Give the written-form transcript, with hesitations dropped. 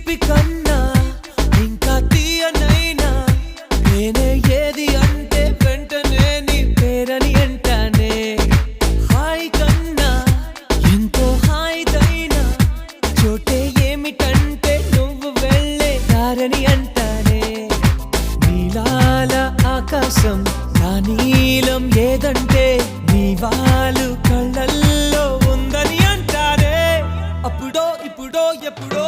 తీపి కన్నా ఇంకా తీయనైనా నేనే ఏది అంటే వెంటనే నీ పేరని అంటానే. హాయ్ కన్నా ఎంతో హాయిదైనా చోటే ఏమిటంటే నువ్వు వెళ్ళే దారని అంటానే. నీలాల ఆకాశం నా నీలం ఏదంటే నీ వాళ్ళు కళ్ళల్లో ఉందని అంటారే. అప్పుడో ఇప్పుడో ఎప్పుడో